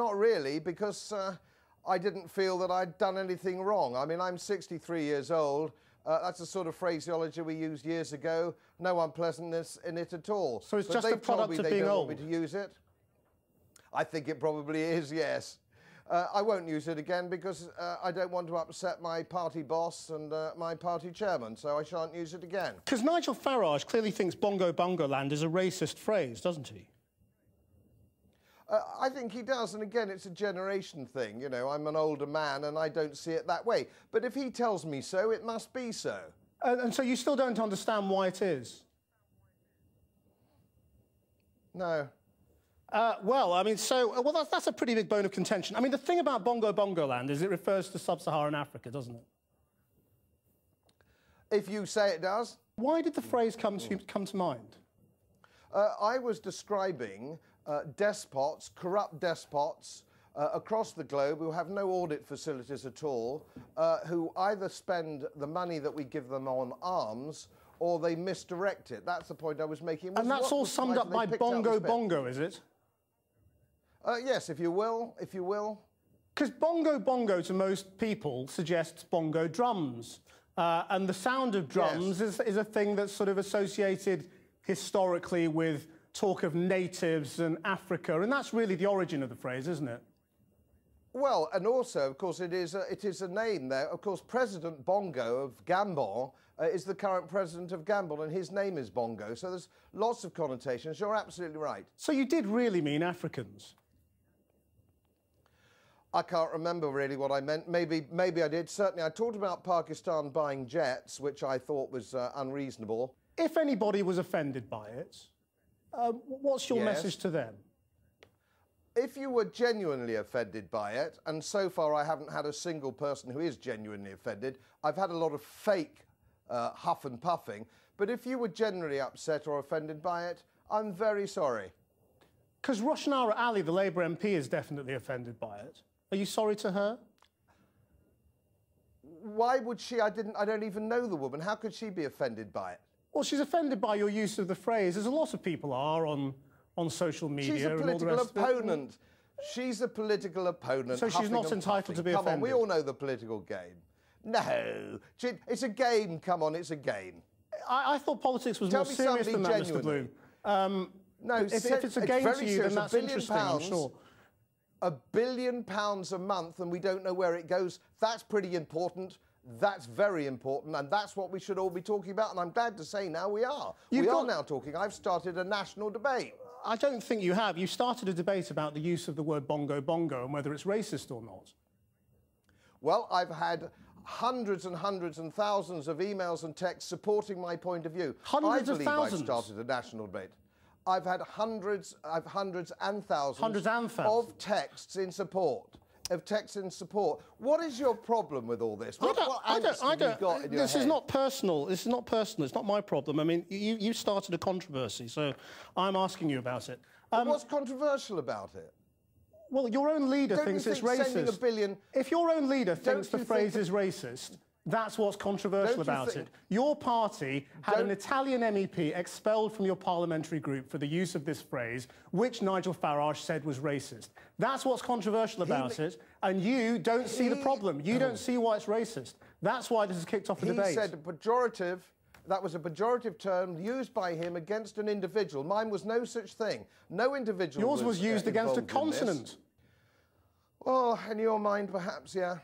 not really, because I didn't feel that I'd done anything wrong. I mean, I'm 63 years old. That's the sort of phraseology we used years ago. No unpleasantness in it at all. So it's just a product of being old? They don't want me to use it. I think it probably is, yes. I won't use it again because I don't want to upset my party boss and my party chairman, so I shan't use it again. Because Nigel Farage clearly thinks Bongo Bongo land is a racist phrase, doesn't he? I think he does, and again, it's a generation thing. You know, I'm an older man and I don't see it that way. But if he tells me so, it must be so. And so you still don't understand why it is? No. Well, I mean, that's a pretty big bone of contention. I mean, the thing about Bongo Bongo land is it refers to sub-Saharan Africa, doesn't it? If you say it does. Why did the phrase come to mind? I was describing despots, corrupt despots across the globe who have no audit facilities at all, who either spend the money that we give them on arms or they misdirect it. That's the point I was making. And that's all summed up by Bongo Bongo, is it? Yes, if you will, if you will. Because Bongo Bongo to most people suggests bongo drums. And the sound of drums is a thing that's sort of associated historically with talk of natives and Africa, and that's really the origin of the phrase, isn't it? Well, and also, of course, it is a name there. Of course, President Bongo of Gabon is the current president of Gabon, and his name is Bongo, so there's lots of connotations. You're absolutely right. So you did really mean Africans? I can't remember really what I meant. Maybe I did. Certainly, I talked about Pakistan buying jets, which I thought was unreasonable. If anybody was offended by it, what's your message to them? If you were genuinely offended by it, and so far I haven't had a single person who is genuinely offended, I've had a lot of fake huff and puffing, but if you were genuinely upset or offended by it, I'm very sorry. Because Roshanara Ali, the Labour MP, is definitely offended by it. Are you sorry to her? Why would she? I don't even know the woman. How could she be offended by it? Well, she's offended by your use of the phrase, as a lot of people are on social media. She's a political opponent. She's a political opponent. So she's not entitled to be offended? Come on, we all know the political game. No, it's a game. Come on, it's a game. I thought politics was more serious than that, Mr. Bloom. No, if it's a game to you, then that's interesting, I'm sure. £1 billion a month, and we don't know where it goes. That's pretty important. That's very important, and that's what we should all be talking about, and I'm glad to say now we are. We are now talking. I've started a national debate. I don't think you have. You started a debate about the use of the word bongo bongo and whether it's racist or not. Well, I've had hundreds and hundreds and thousands of emails and texts supporting my point of view. Hundreds of thousands? I've started a national debate. I've had hundreds and thousands of texts in support. What is your problem with all this? What angst have you got in your This head? is not personal. This is not personal. It's not my problem. I mean, you started a controversy, so I'm asking you about it. What's controversial about it? Well, your own leader thinks it's racist. If your own leader thinks the phrase is racist, that's what's controversial about it. Your party had an Italian MEP expelled from your parliamentary group for the use of this phrase, which Nigel Farage said was racist. That's what's controversial about it, and you don't see the problem. You don't see why it's racist. That's why this has kicked off a debate. He said pejorative. That was a pejorative term used by him against an individual. Mine was no such thing. No individual. Yours was used against a consonant. Well, in your mind, perhaps, yeah.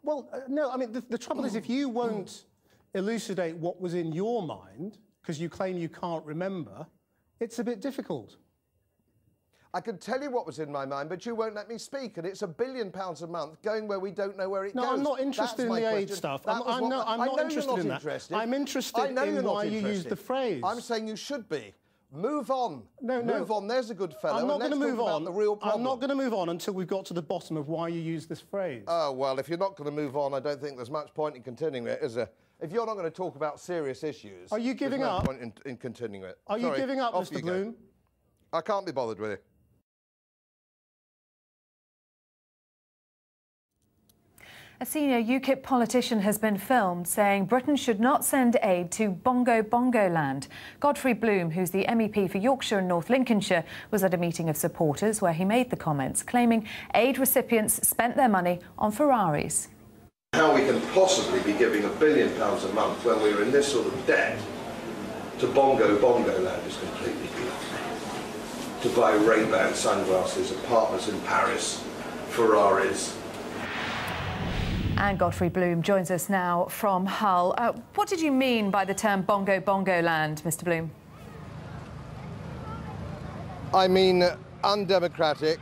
Well, no, I mean, the trouble is if you won't elucidate what was in your mind, because you claim you can't remember, it's a bit difficult. I can tell you what was in my mind, but you won't let me speak, and it's £1 billion a month going where we don't know where it goes. No, I'm not interested in the aid stuff. I'm not interested in that. I'm interested in why you use the phrase. I'm saying you should be. Move on. Move on. There's a good fellow. I'm not going to move on. The real problem. I'm not going to move on until we've got to the bottom of why you use this phrase. Oh, well, if you're not going to move on, I don't think there's much point in continuing it, is there? If you're not going to talk about serious issues... Are you giving up? There's no point in continuing it. Are you giving up, Mr. Bloom? I can't be bothered with it. A senior UKIP politician has been filmed saying Britain should not send aid to Bongo Bongo land. Godfrey Bloom, who's the MEP for Yorkshire and North Lincolnshire, was at a meeting of supporters where he made the comments, claiming aid recipients spent their money on Ferraris. How we can possibly be giving £1 billion a month when we're in this sort of debt to Bongo Bongo land is completely beyond me. To buy Ray-Ban sunglasses, apartments in Paris, Ferraris. And Godfrey Bloom joins us now from Hull. What did you mean by the term Bongo Bongo land, Mr. Bloom? I mean undemocratic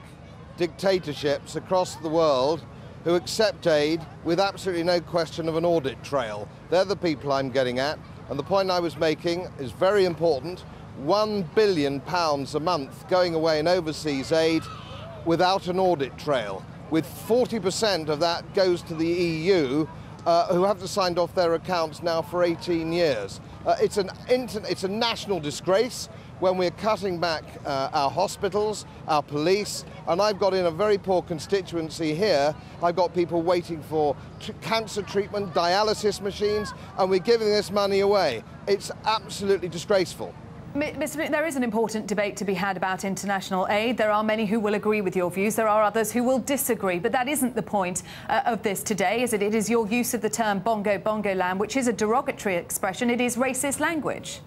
dictatorships across the world who accept aid with absolutely no question of an audit trail. They're the people I'm getting at. And the point I was making is very important. £1 billion a month going away in overseas aid without an audit trail, with 40% of that goes to the EU, who haven't signed off their accounts now for 18 years. It's a national disgrace when we're cutting back our hospitals, our police, and I've got in a very poor constituency here, I've got people waiting for cancer treatment, dialysis machines, and we're giving this money away. It's absolutely disgraceful. Mr. Bloom, there is an important debate to be had about international aid. There are many who will agree with your views. There are others who will disagree. But that isn't the point of this today, is it? It is your use of the term Bongo Bongo land, which is a derogatory expression. It is racist language.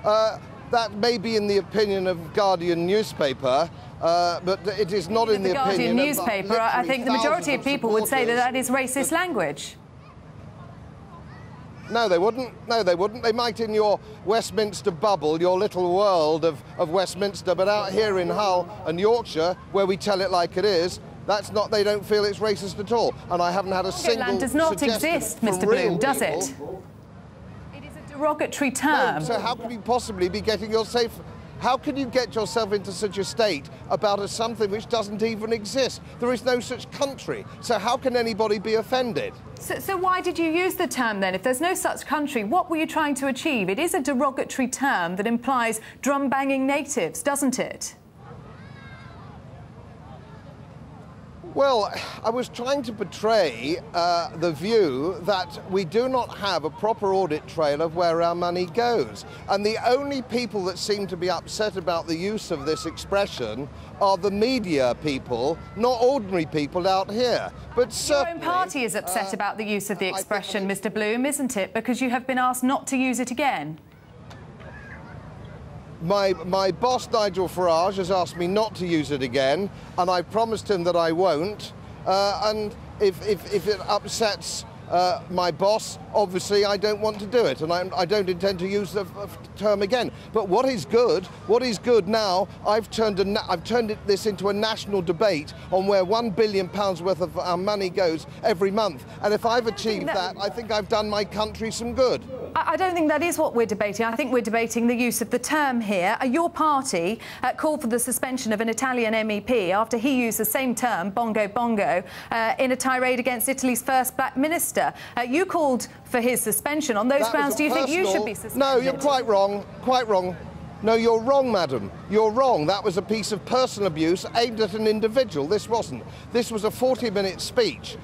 That may be in the opinion of Guardian newspaper, but it is not in the opinion of the Guardian newspaper. I think the majority of people would say that that is racist language. No, they wouldn't. No, they wouldn't. They might in your Westminster bubble, your little world of Westminster, but out here in Hull and Yorkshire, where we tell it like it is, that's not, they don't feel it's racist at all. And I haven't had a single land does not exist, Mr. Bloom, does it? It is a derogatory term. No, so how can you possibly be getting yourself... How can you get yourself into such a state about something which doesn't even exist? There is no such country. So how can anybody be offended? So why did you use the term then? If there's no such country, what were you trying to achieve? It is a derogatory term that implies drum-banging natives, doesn't it? Well, I was trying to portray the view that we do not have a proper audit trail of where our money goes. And the only people that seem to be upset about the use of this expression are the media people, not ordinary people out here. But certainly, your own party is upset about the use of the expression, Mr. Bloom, isn't it? Because you have been asked not to use it again. My boss, Nigel Farage, has asked me not to use it again, and I promised him that I won't. And if it upsets my boss, obviously I don't want to do it, and I don't intend to use the term again. But what is good now, I've turned this into a national debate on where £1 billion worth of our money goes every month. And if I've achieved that, I think I've done my country some good. I don't think that is what we're debating. I think we're debating the use of the term here. Your party called for the suspension of an Italian MEP after he used the same term, Bongo Bongo, in a tirade against Italy's first black minister. You called for his suspension. On those grounds, do you think you should be suspended? No, you're quite wrong. Quite wrong. No, you're wrong, madam. You're wrong. That was a piece of personal abuse aimed at an individual. This wasn't. This was a 40-minute speech,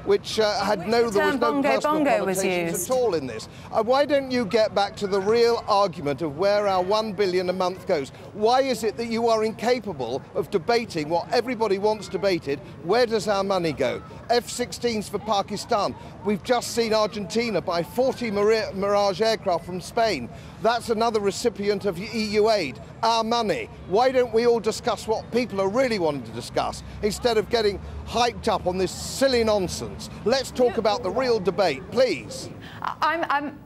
which had there was no personal connotations at all in this. Why don't you get back to the real argument of where our £1 billion a month goes? Why is it that you are incapable of debating what everybody wants debated? Where does our money go? F-16s for Pakistan. We've just seen Argentina buy 40 Mirage aircraft from Spain. That's another recipient of EU aid, our money. Why don't we all discuss what people are really wanting to discuss instead of getting hyped up on this silly nonsense? Let's talk about the real debate, please.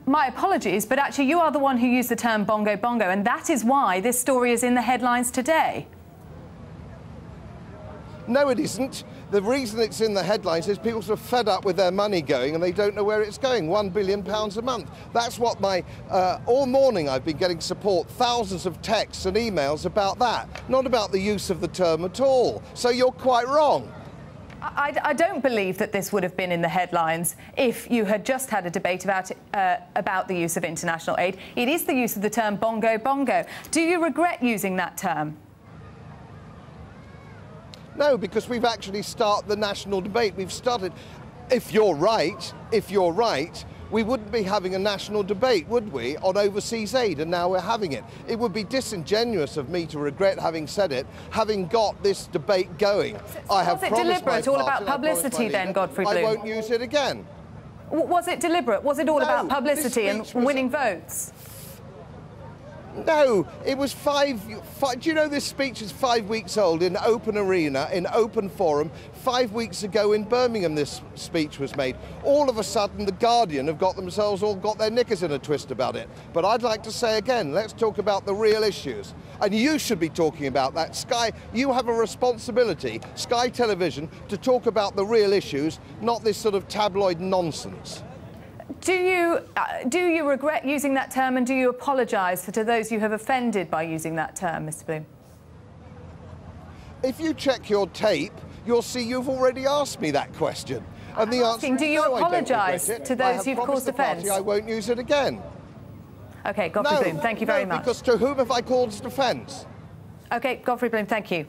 My apologies, but actually you are the one who used the term Bongo Bongo, and that is why this story is in the headlines today. No, it isn't. The reason it's in the headlines is people are fed up with their money going and they don't know where it's going. £1 billion a month. That's what all morning I've been getting support, thousands of texts and emails about that, not about the use of the term at all. So you're quite wrong. I don't believe that this would have been in the headlines if you had just had a debate about the use of international aid. It is the use of the term Bongo Bongo. Do you regret using that term? No, because we've actually started the national debate. We've started. If you're right, we wouldn't be having a national debate, would we, on overseas aid, and now we're having it. It would be disingenuous of me to regret having said it, having got this debate going. Was it deliberate, all about publicity then, Godfrey Bloom? I won't use it again. Was it deliberate? Was it all about publicity and winning votes? No, it was five. Do you know this speech is 5 weeks old in open arena, in open forum? 5 weeks ago in Birmingham this speech was made. All of a sudden the Guardian have got themselves all got their knickers in a twist about it. But I'd like to say again, let's talk about the real issues. And you should be talking about that. Sky, you have a responsibility, Sky Television, to talk about the real issues, not this sort of tabloid nonsense. Do you regret using that term, and do you apologise to those you have offended by using that term, Mr. Bloom? If you check your tape, you'll see you've already asked me that question. And the answer is do you no, apologise to those you've caused offence? I won't use it again. OK, Godfrey Bloom, thank you very much. Because to whom have I caused offence? OK, Godfrey Bloom, thank you.